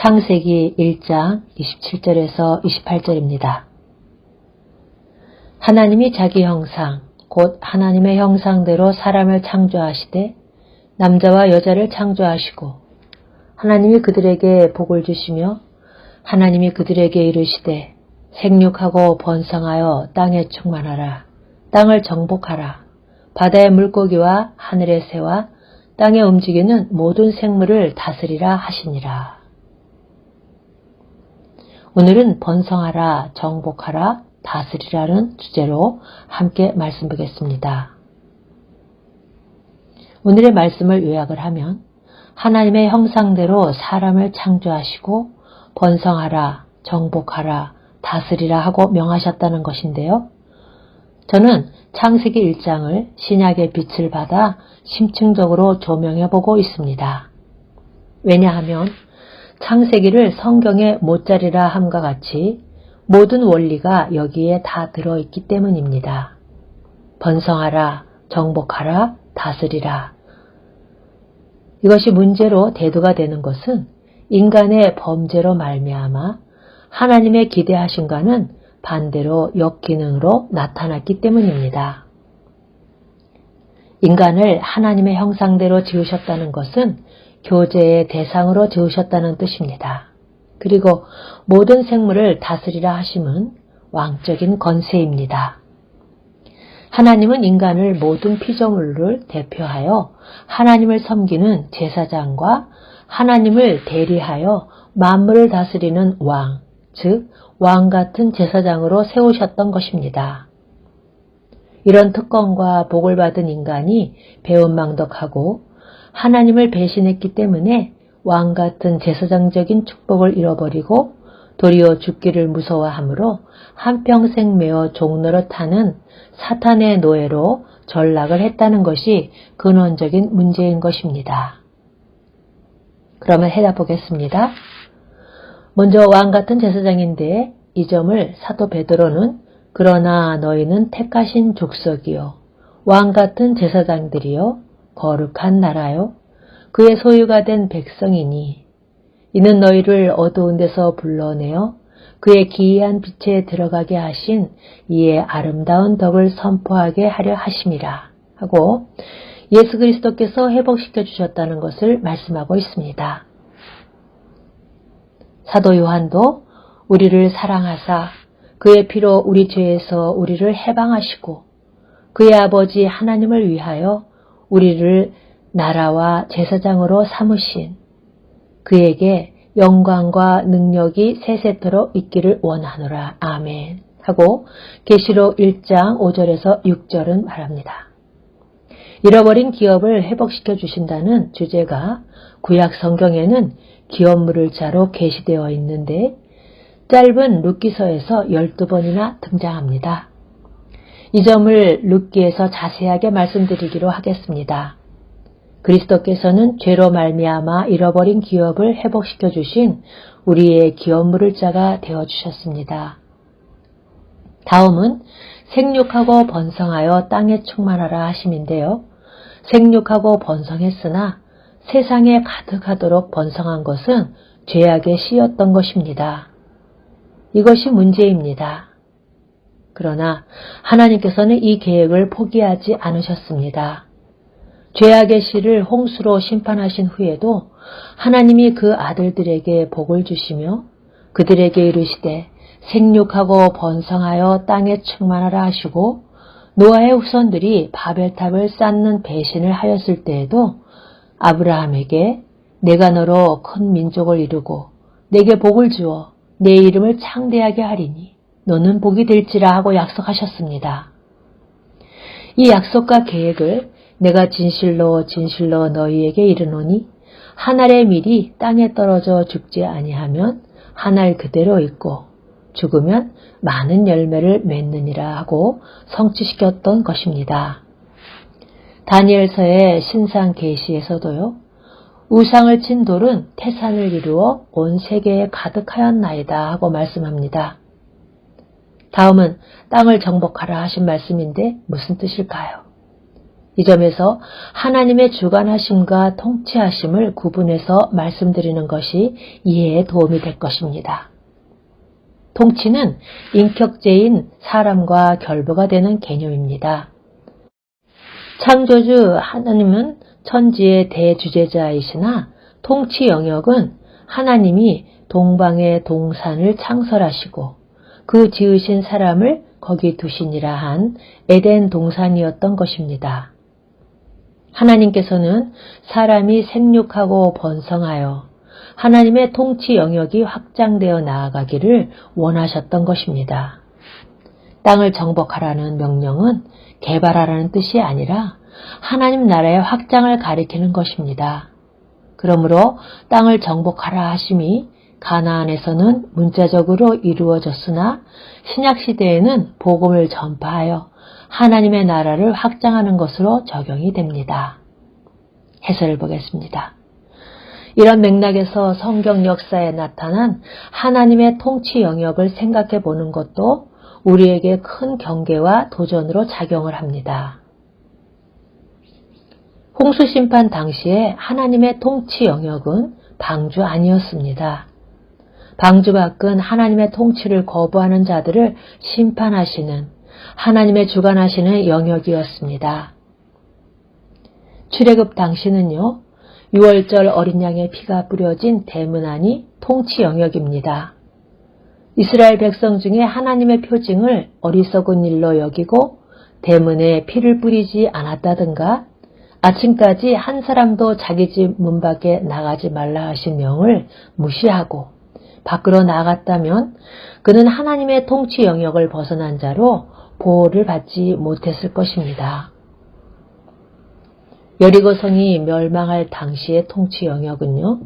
창세기 1장 27절에서 28절입니다. 하나님이 자기 형상, 곧 하나님의 형상대로 사람을 창조하시되 남자와 여자를 창조하시고 하나님이 그들에게 복을 주시며 하나님이 그들에게 이르시되 생육하고 번성하여 땅에 충만하라. 땅을 정복하라. 바다의 물고기와 하늘의 새와 땅에 움직이는 모든 생물을 다스리라 하시니라. 오늘은 번성하라, 정복하라, 다스리라는 주제로 함께 말씀 보겠습니다. 오늘의 말씀을 요약을 하면 하나님의 형상대로 사람을 창조하시고 번성하라, 정복하라, 다스리라 하고 명하셨다는 것인데요. 저는 창세기 1장을 신약의 빛을 받아 심층적으로 조명해 보고 있습니다. 왜냐하면 창세기를 성경의 못자리라 함과 같이 모든 원리가 여기에 다 들어있기 때문입니다. 번성하라, 정복하라, 다스리라. 이것이 문제로 대두가 되는 것은 인간의 범죄로 말미암아 하나님의 기대하신과는 반대로 역기능으로 나타났기 때문입니다. 인간을 하나님의 형상대로 지으셨다는 것은 교제의 대상으로 지으셨다는 뜻입니다. 그리고 모든 생물을 다스리라 하심은 왕적인 권세입니다. 하나님은 인간을 모든 피조물을 대표하여 하나님을 섬기는 제사장과 하나님을 대리하여 만물을 다스리는 왕, 즉 왕 같은 제사장으로 세우셨던 것입니다. 이런 특권과 복을 받은 인간이 배은망덕하고 하나님을 배신했기 때문에 왕 같은 제사장적인 축복을 잃어버리고 도리어 죽기를 무서워하므로 한평생 매어 종노릇하는 사탄의 노예로 전락을 했다는 것이 근원적인 문제인 것입니다. 그러면 해답 보겠습니다. 먼저 왕 같은 제사장인데 이 점을 사도 베드로는 그러나 너희는 택하신 족속이요 왕 같은 제사장들이요 거룩한 나라요 그의 소유가 된 백성이니 이는 너희를 어두운 데서 불러내어 그의 기이한 빛에 들어가게 하신 이의 아름다운 덕을 선포하게 하려 하심이라 하고 예수 그리스도께서 회복시켜 주셨다는 것을 말씀하고 있습니다. 사도 요한도 우리를 사랑하사 그의 피로 우리 죄에서 우리를 해방하시고 그의 아버지 하나님을 위하여 우리를 나라와 제사장으로 삼으신 그에게 영광과 능력이 세세토록 있기를 원하노라. 아멘. 하고 계시록 1장 5절에서 6절은 말합니다. 잃어버린 기업을 회복시켜 주신다는 주제가 구약 성경에는 기업 물을 자로 게시되어 있는데 짧은 룻기서에서 12번이나 등장합니다. 이 점을 룻기에서 자세하게 말씀드리기로 하겠습니다. 그리스도께서는 죄로 말미암아 잃어버린 기업을 회복시켜 주신 우리의 기업 물을 자가 되어주셨습니다. 다음은 생육하고 번성하여 땅에 충만하라 하심인데요. 생육하고 번성했으나 세상에 가득하도록 번성한 것은 죄악의 씨였던 것입니다. 이것이 문제입니다. 그러나 하나님께서는 이 계획을 포기하지 않으셨습니다. 죄악의 씨를 홍수로 심판하신 후에도 하나님이 그 아들들에게 복을 주시며 그들에게 이르시되 생육하고 번성하여 땅에 충만하라 하시고 노아의 후손들이 바벨탑을 쌓는 배신을 하였을 때에도 아브라함에게 내가 너로 큰 민족을 이루고 내게 복을 주어 내 이름을 창대하게 하리니 너는 복이 될지라 하고 약속하셨습니다. 이 약속과 계획을 내가 진실로 진실로 너희에게 이르노니 한 알의 밀이 땅에 떨어져 죽지 아니하면 한 알 그대로 있고 죽으면 많은 열매를 맺느니라 하고 성취시켰던 것입니다. 다니엘서의 신상 계시에서도요. 우상을 친 돌은 태산을 이루어 온 세계에 가득하였나이다 하고 말씀합니다. 다음은 땅을 정복하라 하신 말씀인데 무슨 뜻일까요? 이 점에서 하나님의 주관하심과 통치하심을 구분해서 말씀드리는 것이 이해에 도움이 될 것입니다. 통치는 인격체인 사람과 결부가 되는 개념입니다. 창조주 하나님은 천지의 대주재자이시나 통치 영역은 하나님이 동방의 동산을 창설하시고 그 지으신 사람을 거기 두시니라 한 에덴 동산이었던 것입니다. 하나님께서는 사람이 생육하고 번성하여 하나님의 통치 영역이 확장되어 나아가기를 원하셨던 것입니다. 땅을 정복하라는 명령은 개발하라는 뜻이 아니라 하나님 나라의 확장을 가리키는 것입니다. 그러므로 땅을 정복하라 하심이 가나안에서는 문자적으로 이루어졌으나 신약시대에는 복음을 전파하여 하나님의 나라를 확장하는 것으로 적용이 됩니다. 해설을 보겠습니다. 이런 맥락에서 성경 역사에 나타난 하나님의 통치 영역을 생각해 보는 것도 우리에게 큰 경계와 도전으로 작용을 합니다. 홍수 심판 당시에 하나님의 통치 영역은 방주 아니었습니다. 방주 밖은 하나님의 통치를 거부하는 자들을 심판하시는 하나님의 주관하시는 영역이었습니다. 출애굽 당시는요, 6월절 어린 양의 피가 뿌려진 대문안이 통치 영역입니다. 이스라엘 백성 중에 하나님의 표징을 어리석은 일로 여기고 대문에 피를 뿌리지 않았다든가 아침까지 한 사람도 자기 집 문 밖에 나가지 말라 하신 명을 무시하고 밖으로 나갔다면 그는 하나님의 통치 영역을 벗어난 자로 보호를 받지 못했을 것입니다. 여리고성이 멸망할 당시의 통치 영역은요,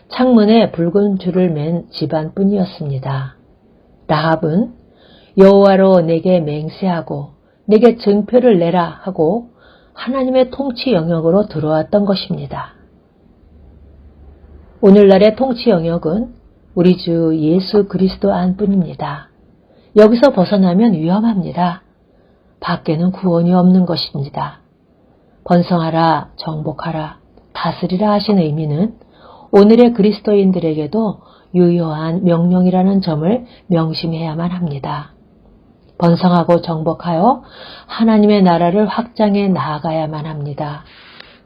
창문에 붉은 줄을 맨 집안뿐이었습니다. 라합은 여호와로 내게 맹세하고 내게 증표를 내라 하고 하나님의 통치 영역으로 들어왔던 것입니다. 오늘날의 통치 영역은 우리 주 예수 그리스도 안뿐입니다. 여기서 벗어나면 위험합니다. 밖에는 구원이 없는 것입니다. 번성하라, 정복하라, 다스리라 하신 의미는 오늘의 그리스도인들에게도 유효한 명령이라는 점을 명심해야만 합니다. 번성하고 정복하여 하나님의 나라를 확장해 나아가야만 합니다.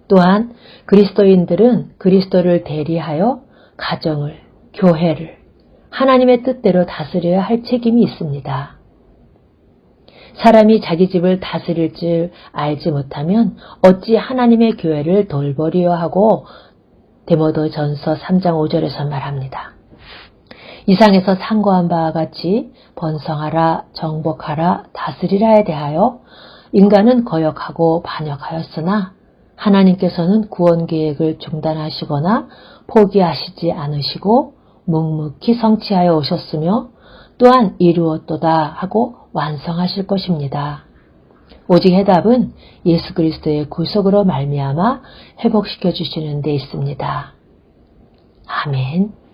또한 그리스도인들은 그리스도를 대리하여 가정을, 교회를 하나님의 뜻대로 다스려야 할 책임이 있습니다. 사람이 자기 집을 다스릴 줄 알지 못하면 어찌 하나님의 교회를 돌보리요 하고 디모데전서 3장 5절에서 말합니다. 이상에서 상고한 바와 같이 번성하라, 정복하라, 다스리라에 대하여 인간은 거역하고 반역하였으나 하나님께서는 구원 계획을 중단하시거나 포기하시지 않으시고 묵묵히 성취하여 오셨으며 또한 이루었도다 하고 완성하실 것입니다. 오직 해답은 예수 그리스도의 구속으로 말미암아 회복시켜 주시는 데 있습니다. 아멘.